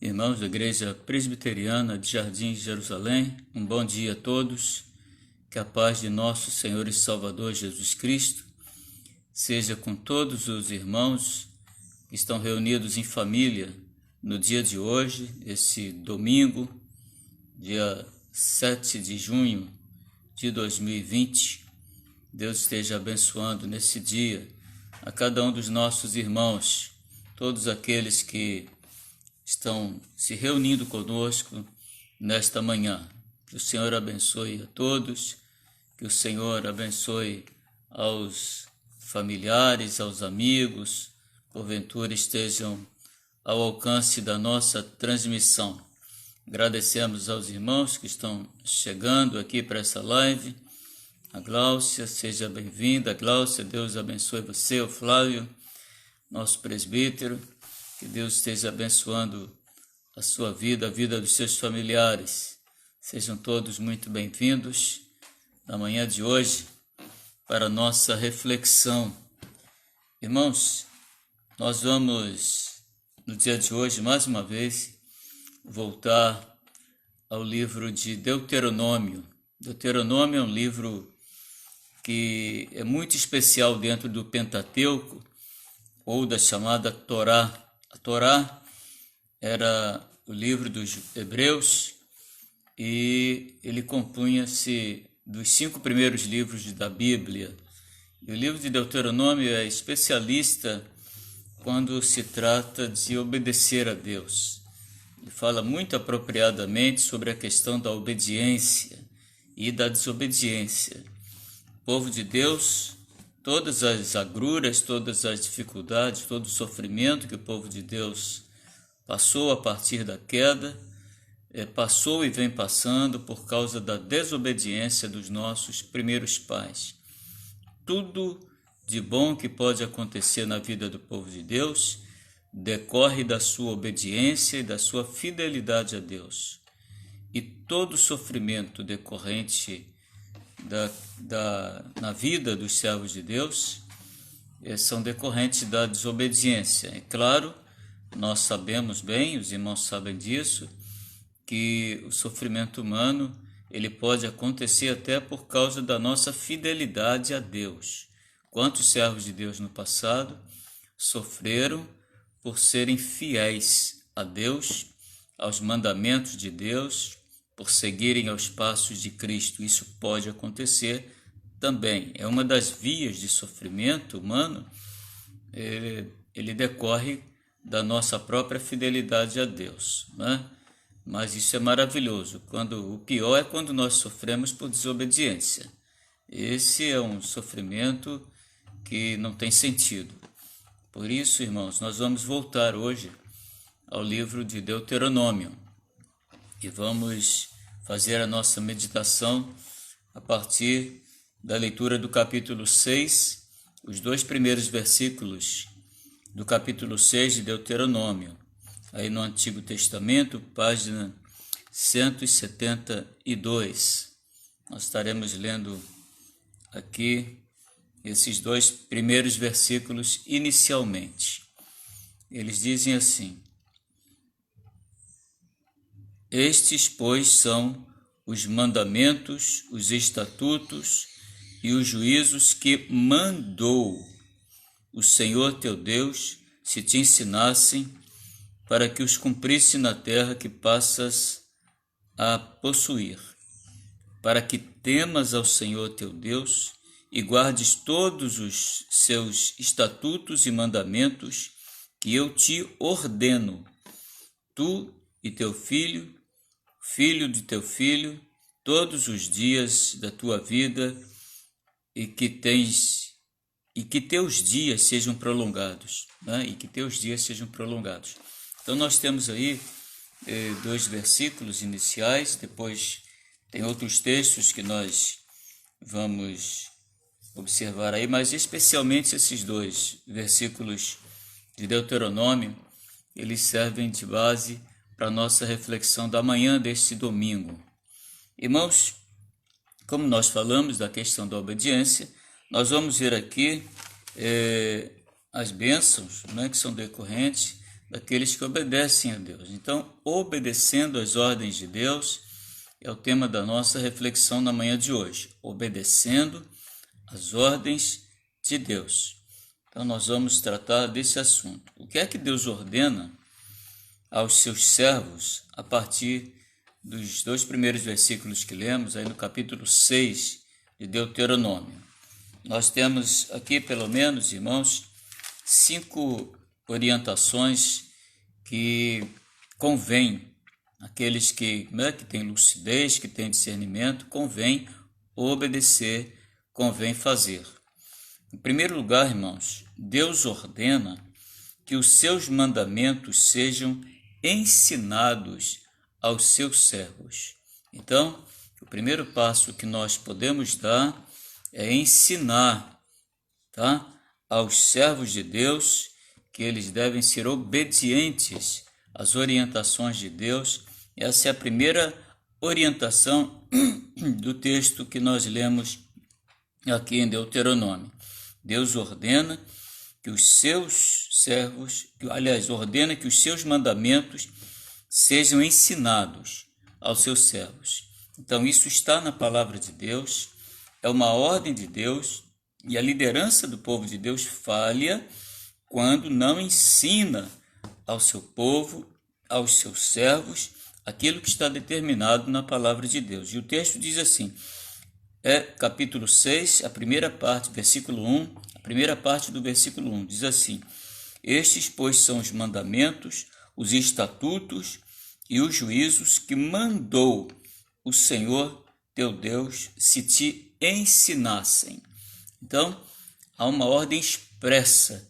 Irmãos da Igreja Presbiteriana de Jardim de Jerusalém, um bom dia a todos. Que a paz de nosso Senhor e Salvador Jesus Cristo seja com todos os irmãos que estão reunidos em família no dia de hoje, esse domingo, dia 7 de junho de 2020. Deus esteja abençoando nesse dia a cada um dos nossos irmãos, todos aqueles que estão se reunindo conosco nesta manhã. Que o Senhor abençoe a todos, que o Senhor abençoe aos familiares, aos amigos, porventura estejam ao alcance da nossa transmissão. Agradecemos aos irmãos que estão chegando aqui para essa live. A Gláucia, seja bem-vinda. Gláucia, Deus abençoe você, o Flávio, nosso presbítero. Que Deus esteja abençoando a sua vida, a vida dos seus familiares. Sejam todos muito bem-vindos na manhã de hoje para a nossa reflexão. Irmãos, nós vamos, no dia de hoje, mais uma vez, voltar ao livro de Deuteronômio. Deuteronômio é um livro que é muito especial dentro do Pentateuco, ou da chamada Torá. A Torá era o livro dos Hebreus e ele compunha-se dos 5 primeiros livros da Bíblia. E o livro de Deuteronômio é especialista quando se trata de obedecer a Deus. Ele fala muito apropriadamente sobre a questão da obediência e da desobediência. O povo de Deus, todas as agruras, todas as dificuldades, todo o sofrimento que o povo de Deus passou a partir da queda, passou e vem passando por causa da desobediência dos nossos primeiros pais. Tudo de bom que pode acontecer na vida do povo de Deus decorre da sua obediência e da sua fidelidade a Deus. E todo sofrimento decorrente na vida dos servos de Deus são decorrentes da desobediência. É claro, nós sabemos bem, os irmãos sabem disso, que o sofrimento humano ele pode acontecer até por causa da nossa fidelidade a Deus. Quantos servos de Deus no passado sofreram por serem fiéis a Deus, aos mandamentos de Deus, por seguirem aos passos de Cristo? Isso pode acontecer também. É uma das vias de sofrimento humano, ele decorre da nossa própria fidelidade a Deus, né? Mas isso é maravilhoso. O pior é quando nós sofremos por desobediência. Esse é um sofrimento que não tem sentido. Por isso, irmãos, nós vamos voltar hoje ao livro de Deuteronômio e vamos fazer a nossa meditação a partir da leitura do capítulo 6, os 2 primeiros versículos do capítulo 6 de Deuteronômio, aí no Antigo Testamento, página 172. Nós estaremos lendo aqui esses 2 primeiros versículos inicialmente. Eles dizem assim: Estes, pois, são os mandamentos, os estatutos e os juízos que mandou o Senhor teu Deus se te ensinassem, para que os cumprisse na terra que passas a possuir, para que temas ao Senhor teu Deus e guardes todos os seus estatutos e mandamentos que eu te ordeno, tu e teu filho, filho de teu filho, todos os dias da tua vida, e que teus dias sejam prolongados, né? E que teus dias sejam prolongados. Então nós temos aí 2 versículos iniciais, depois tem outros textos que nós vamos observar aí, mas especialmente esses 2 versículos de Deuteronômio, eles servem de base para a nossa reflexão da manhã deste domingo. Irmãos, como nós falamos da questão da obediência, nós vamos ver aqui as bênçãos, né, que são decorrentes daqueles que obedecem a Deus. Então, obedecendo às ordens de Deus é o tema da nossa reflexão na manhã de hoje. Obedecendo às ordens de Deus. Então, nós vamos tratar desse assunto. O que é que Deus ordena aos seus servos a partir dos 2 primeiros versículos que lemos, aí no capítulo 6 de Deuteronômio? Nós temos aqui, pelo menos, irmãos, 5 orientações que convém, aqueles que têm lucidez, que têm discernimento, convém obedecer, convém fazer. Em primeiro lugar, irmãos, Deus ordena que os seus mandamentos sejam ensinados aos seus servos. Então, o primeiro passo que nós podemos dar é ensinar, aos servos de Deus que eles devem ser obedientes às orientações de Deus. Essa é a primeira orientação do texto que nós lemos aqui em Deuteronômio. Deus ordena que os seus servos, ordena que os seus mandamentos sejam ensinados aos seus servos. Então, isso está na palavra de Deus, é uma ordem de Deus, e a liderança do povo de Deus falha quando não ensina ao seu povo, aos seus servos, aquilo que está determinado na palavra de Deus. E o texto diz assim, capítulo 6, a primeira parte, versículo 1, a primeira parte do versículo 1, diz assim: Estes, pois, são os mandamentos, os estatutos e os juízos que mandou o Senhor teu Deus se te ensinassem. Então, há uma ordem expressa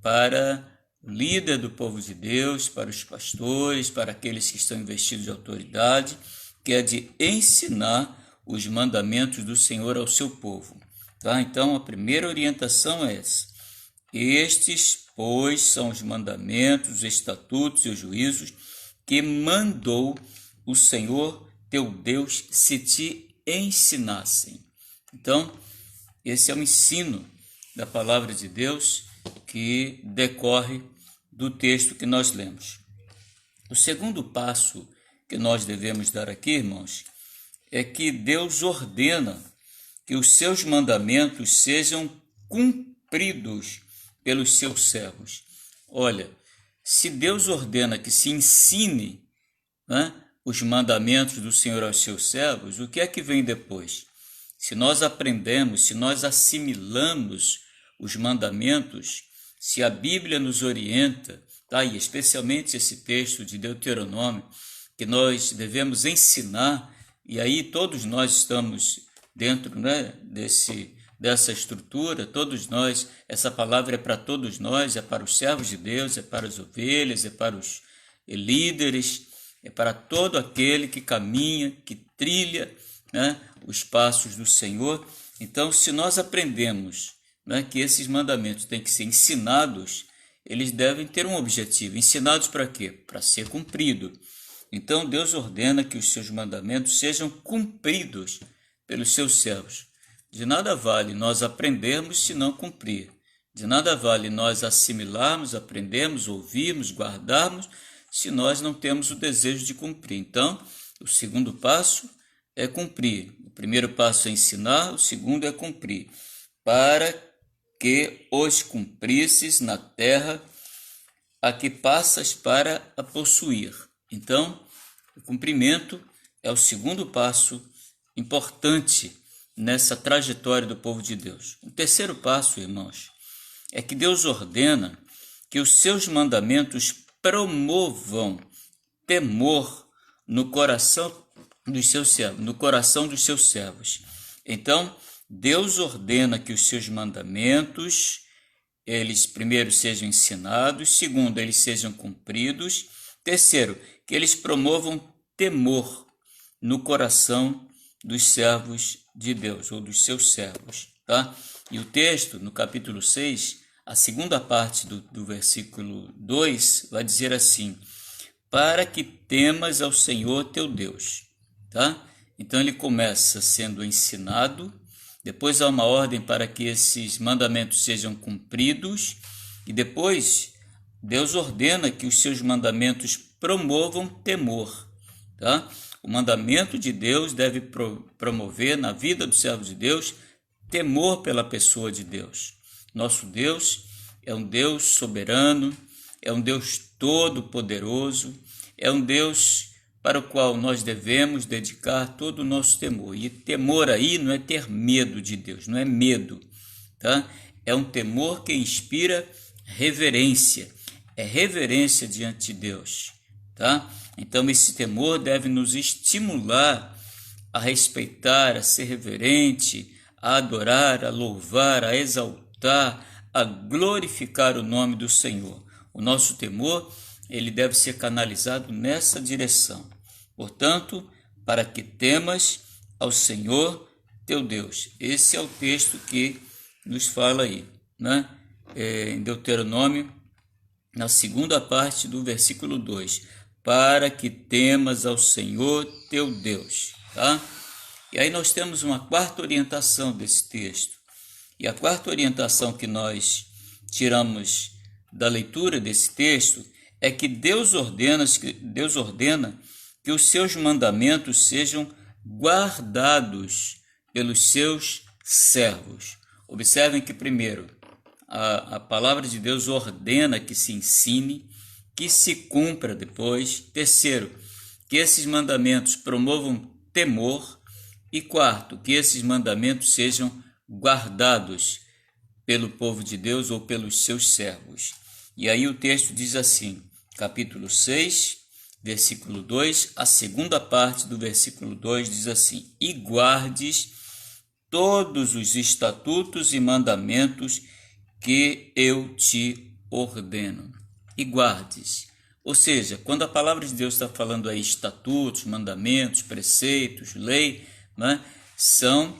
para o líder do povo de Deus, para os pastores, para aqueles que estão investidos de autoridade, que é de ensinar os mandamentos do Senhor ao seu povo. Então, a primeira orientação é essa. Estes, pois, são os mandamentos, os estatutos e os juízos que mandou o Senhor teu Deus se te ensinassem. Então, esse é o ensino da palavra de Deus que decorre do texto que nós lemos. O segundo passo que nós devemos dar aqui, irmãos, é que Deus ordena que os seus mandamentos sejam cumpridos pelos seus servos. Olha, se Deus ordena que se ensine os mandamentos do Senhor aos seus servos, o que é que vem depois? Se nós aprendemos, se nós assimilamos os mandamentos, se a Bíblia nos orienta, e especialmente esse texto de Deuteronômio, que nós devemos ensinar, e aí todos nós estamos dentro dessa estrutura, todos nós, essa palavra é para todos nós, é para os servos de Deus, é para as ovelhas, é para os líderes, é para todo aquele que caminha, que trilha os passos do Senhor. Então, se nós aprendemos que esses mandamentos têm que ser ensinados, eles devem ter um objetivo. Ensinados para quê? Para ser cumprido. Então, Deus ordena que os seus mandamentos sejam cumpridos pelos seus servos. De nada vale nós aprendermos se não cumprir. De nada vale nós assimilarmos, aprendermos, ouvirmos, guardarmos, se nós não temos o desejo de cumprir. Então, o segundo passo é cumprir. O primeiro passo é ensinar, o segundo é cumprir. Para que os cumprisses na terra a que passas para a possuir. Então, o cumprimento é o segundo passo importante nessa trajetória do povo de Deus. O terceiro passo, irmãos, é que Deus ordena que os seus mandamentos promovam temor no coração dos seus servos, Então, Deus ordena que os seus mandamentos, eles primeiro sejam ensinados, segundo, eles sejam cumpridos, terceiro, que eles promovam temor no coração dos servos de Deus, ou dos seus servos, E o texto, no capítulo 6, a segunda parte do versículo 2, vai dizer assim: para que temas ao Senhor teu Deus, Então ele começa sendo ensinado, depois há uma ordem para que esses mandamentos sejam cumpridos, e depois Deus ordena que os seus mandamentos promovam temor, tá? O mandamento de Deus deve promover na vida do servo de Deus temor pela pessoa de Deus. Nosso Deus é um Deus soberano, é um Deus todo-poderoso, é um Deus para o qual nós devemos dedicar todo o nosso temor. E temor aí não é ter medo de Deus, não é medo, tá? É um temor que inspira reverência, é reverência diante de Deus, tá? Então esse temor deve nos estimular a respeitar, a ser reverente, a adorar, a louvar, a exaltar, a glorificar o nome do Senhor. O nosso temor, ele deve ser canalizado nessa direção. Portanto, para que temas ao Senhor teu Deus. Esse é o texto que nos fala aí, né? Em Deuteronômio, na segunda parte do versículo 2. Para que temas ao Senhor teu Deus, tá? E aí nós temos uma quarta orientação desse texto. E a quarta orientação que nós tiramos da leitura desse texto é que Deus ordena que os seus mandamentos sejam guardados pelos seus servos. Observem que, primeiro, a palavra de Deus ordena que se ensine, que se cumpra depois. Terceiro, que esses mandamentos promovam temor. E quarto, que esses mandamentos sejam guardados pelo povo de Deus ou pelos seus servos. E aí o texto diz assim, capítulo 6, versículo 2, a segunda parte do versículo 2 diz assim: e guardes todos os estatutos e mandamentos que eu te ordeno. E guardes. Ou seja, quando a palavra de Deus está falando aí estatutos, mandamentos, preceitos, lei, né, são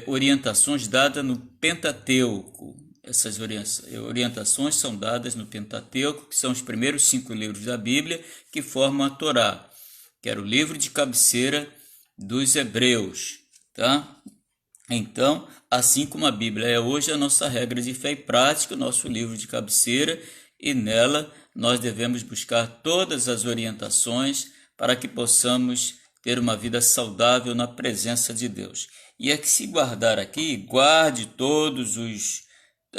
orientações dadas no Pentateuco. Essas orientações são dadas no Pentateuco, que são os primeiros 5 livros da Bíblia que formam a Torá, que era o livro de cabeceira dos hebreus, tá? Então, assim como a Bíblia é hoje a nossa regra de fé e prática, o nosso livro de cabeceira, e nela nós devemos buscar todas as orientações para que possamos ter uma vida saudável na presença de Deus. E é que se guardar aqui, guarde todos os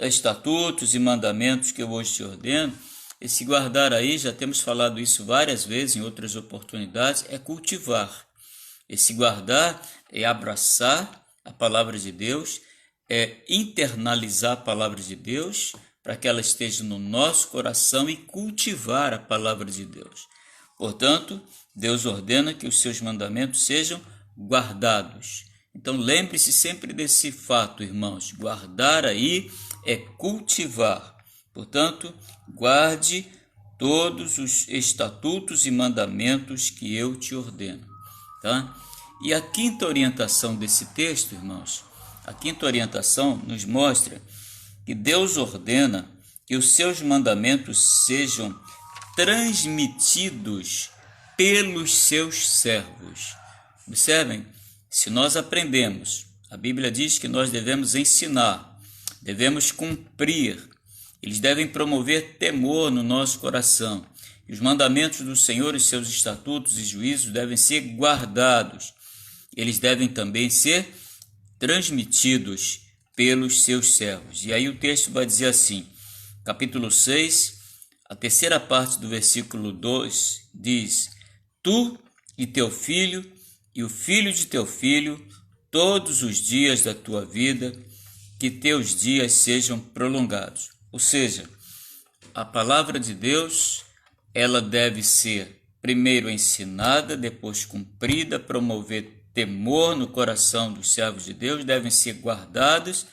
estatutos e mandamentos que eu hoje te ordeno. Esse guardar aí, já temos falado isso várias vezes em outras oportunidades, é cultivar. Esse guardar é abraçar a palavra de Deus, é internalizar a palavra de Deus para que ela esteja no nosso coração e cultivar a palavra de Deus. Portanto, Deus ordena que os seus mandamentos sejam guardados. Então, lembre-se sempre desse fato, irmãos. Guardar aí é cultivar. Portanto, guarde todos os estatutos e mandamentos que eu te ordeno, tá? E a quinta orientação desse texto, irmãos, a quinta orientação nos mostra que Deus ordena que os seus mandamentos sejam transmitidos pelos seus servos. Observem, se nós aprendemos, a Bíblia diz que nós devemos ensinar, devemos cumprir, eles devem promover temor no nosso coração. E os mandamentos do Senhor e seus estatutos e juízos devem ser guardados. Eles devem também ser transmitidos pelos seus servos. E aí o texto vai dizer assim, capítulo 6, a terceira parte do versículo 2 diz: tu e teu filho e o filho de teu filho, todos os dias da tua vida, que teus dias sejam prolongados. Ou seja, a palavra de Deus, ela deve ser primeiro ensinada, depois cumprida, promover temor no coração dos servos de Deus, devem ser guardadas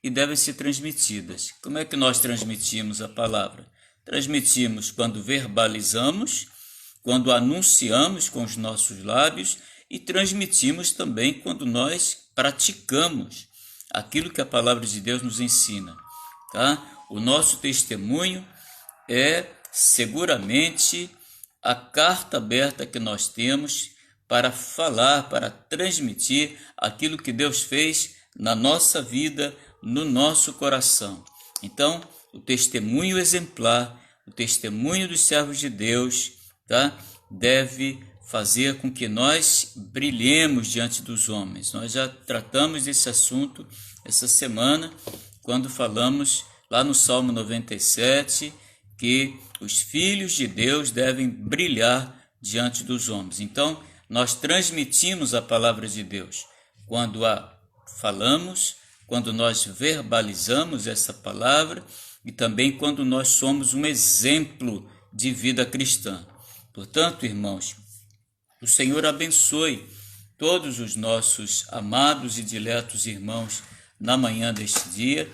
e devem ser transmitidas. Como é que nós transmitimos a palavra? Transmitimos quando verbalizamos, quando anunciamos com os nossos lábios e transmitimos também quando nós praticamos aquilo que a palavra de Deus nos ensina, tá? O nosso testemunho é seguramente a carta aberta que nós temos para falar, para transmitir aquilo que Deus fez na nossa vida, no nosso coração. Então, o testemunho exemplar o testemunho dos servos de Deus, tá? Deve fazer com que nós brilhemos diante dos homens. Nós já tratamos desse assunto essa semana, quando falamos lá no Salmo 97, que os filhos de Deus devem brilhar diante dos homens. Então, nós transmitimos a palavra de Deus quando a falamos, quando nós verbalizamos essa palavra e também quando nós somos um exemplo de vida cristã. Portanto, irmãos, o Senhor abençoe todos os nossos amados e diletos irmãos na manhã deste dia,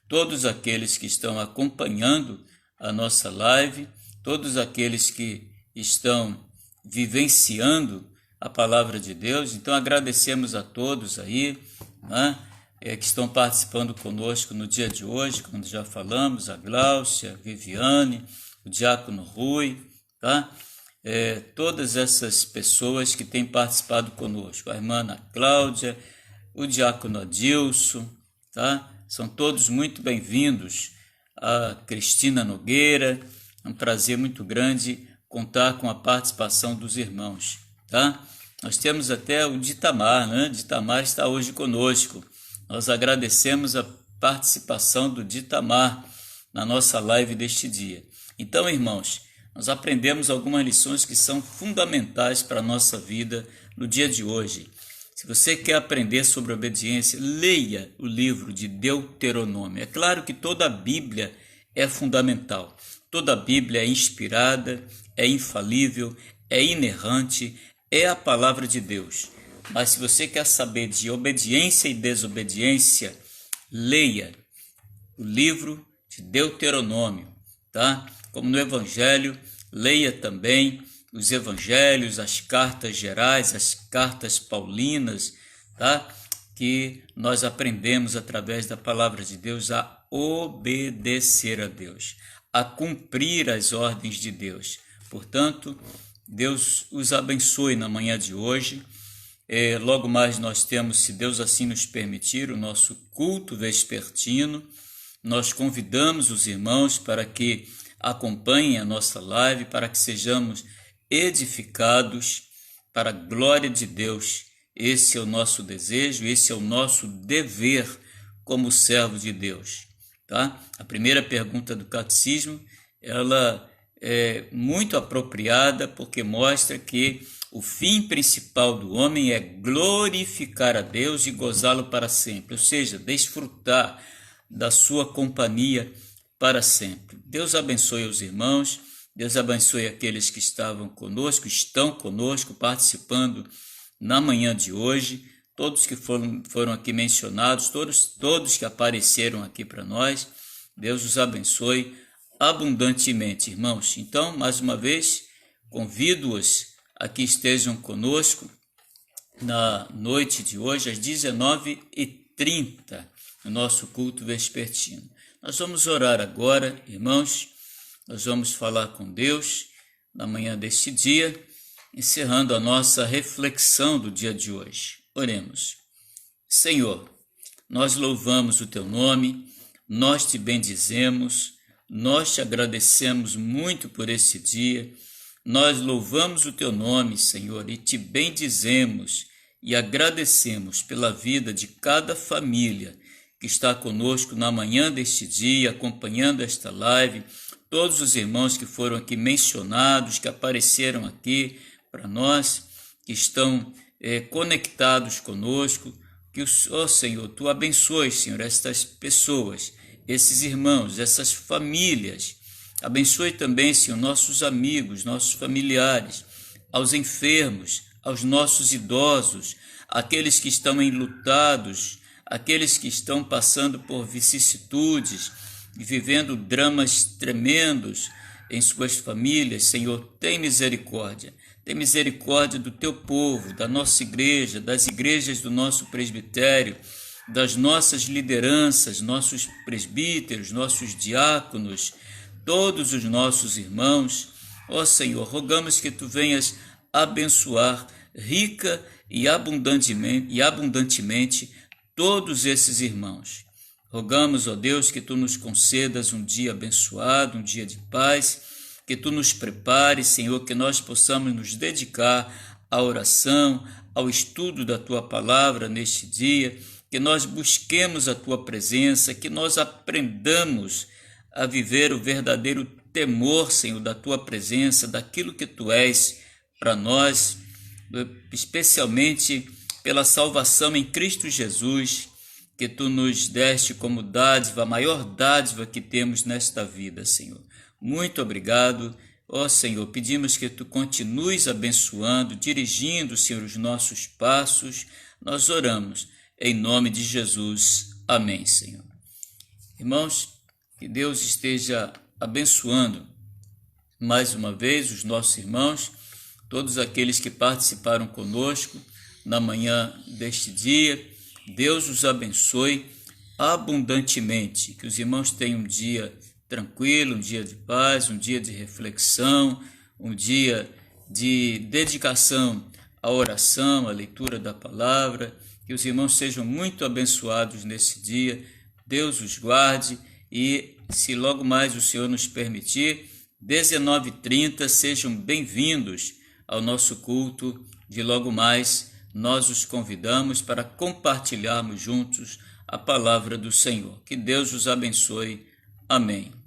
todos aqueles que estão acompanhando a nossa live, todos aqueles que estão vivenciando a palavra de Deus. Então agradecemos a todos aí, né, que estão participando conosco no dia de hoje, como já falamos, a Gláucia, a Viviane, o Diácono Rui, tá? Todas essas pessoas que têm participado conosco, a irmã Ana Cláudia, o Diácono Adilson, tá? São todos muito bem-vindos. A Cristina Nogueira, é um prazer muito grande contar com a participação dos irmãos, tá? Nós temos até o Ditamar, né? Ditamar está hoje conosco. Nós agradecemos a participação do Ditamar na nossa live deste dia. Então, irmãos, nós aprendemos algumas lições que são fundamentais para a nossa vida no dia de hoje. Se você quer aprender sobre obediência, leia o livro de Deuteronômio. É claro que toda a Bíblia é fundamental. Toda a Bíblia é inspirada, é infalível, é inerrante, é a palavra de Deus. Mas se você quer saber de obediência e desobediência, leia o livro de Deuteronômio, tá? Como no Evangelho, leia também os evangelhos, as cartas gerais, as cartas paulinas, tá? Que nós aprendemos através da palavra de Deus a obedecer a Deus, a cumprir as ordens de Deus. Portanto, Deus os abençoe na manhã de hoje. Logo mais nós temos, se Deus assim nos permitir, o nosso culto vespertino. Nós convidamos os irmãos para que acompanhem a nossa live, para que sejamos edificados para a glória de Deus. Esse é o nosso desejo, esse é o nosso dever como servo de Deus, tá? A primeira pergunta do catecismo, ela é muito apropriada porque mostra que o fim principal do homem é glorificar a Deus e gozá-lo para sempre, ou seja, desfrutar da sua companhia para sempre. Deus abençoe os irmãos. Deus abençoe aqueles que estavam conosco, estão conosco, participando na manhã de hoje, todos que foram aqui mencionados, todos que apareceram aqui para nós. Deus os abençoe abundantemente, irmãos. Então, mais uma vez, convido-os a que estejam conosco na noite de hoje, às 19h30, no nosso culto vespertino. Nós vamos orar agora, irmãos. Nós vamos falar com Deus na manhã deste dia, encerrando a nossa reflexão do dia de hoje. Oremos. Senhor, nós louvamos o Teu nome, nós Te bendizemos, nós Te agradecemos muito por esse dia, nós louvamos o Teu nome, Senhor, e Te bendizemos e agradecemos pela vida de cada família que está conosco na manhã deste dia, acompanhando esta live, todos os irmãos que foram aqui mencionados, que apareceram aqui para nós, que estão conectados conosco, que ó Senhor, Tu abençoes, Senhor, estas pessoas, esses irmãos, essas famílias. Abençoe também, Senhor, nossos amigos, nossos familiares, aos enfermos, aos nossos idosos, aqueles que estão enlutados, aqueles que estão passando por vicissitudes, e vivendo dramas tremendos em suas famílias. Senhor, tem misericórdia do Teu povo, da nossa igreja, das igrejas do nosso presbitério, das nossas lideranças, nossos presbíteros, nossos diáconos, todos os nossos irmãos. Ó Senhor, rogamos que Tu venhas abençoar rica e abundantemente todos esses irmãos. Rogamos, ó Deus, que Tu nos concedas um dia abençoado, um dia de paz, que Tu nos prepares, Senhor, que nós possamos nos dedicar à oração, ao estudo da Tua palavra neste dia, que nós busquemos a Tua presença, que nós aprendamos a viver o verdadeiro temor, Senhor, da Tua presença, daquilo que Tu és para nós, especialmente pela salvação em Cristo Jesus, que Tu nos deste como dádiva, a maior dádiva que temos nesta vida, Senhor. Muito obrigado, ó Senhor. Pedimos que Tu continues abençoando, dirigindo, Senhor, os nossos passos. Nós oramos em nome de Jesus. Amém, Senhor. Irmãos, que Deus esteja abençoando mais uma vez os nossos irmãos, todos aqueles que participaram conosco na manhã deste dia. Deus os abençoe abundantemente, que os irmãos tenham um dia tranquilo, um dia de paz, um dia de reflexão, um dia de dedicação à oração, à leitura da palavra, que os irmãos sejam muito abençoados nesse dia, Deus os guarde e, se logo mais o Senhor nos permitir, 19h30, sejam bem-vindos ao nosso culto de logo mais. Nós os convidamos para compartilharmos juntos a palavra do Senhor. Que Deus os abençoe. Amém.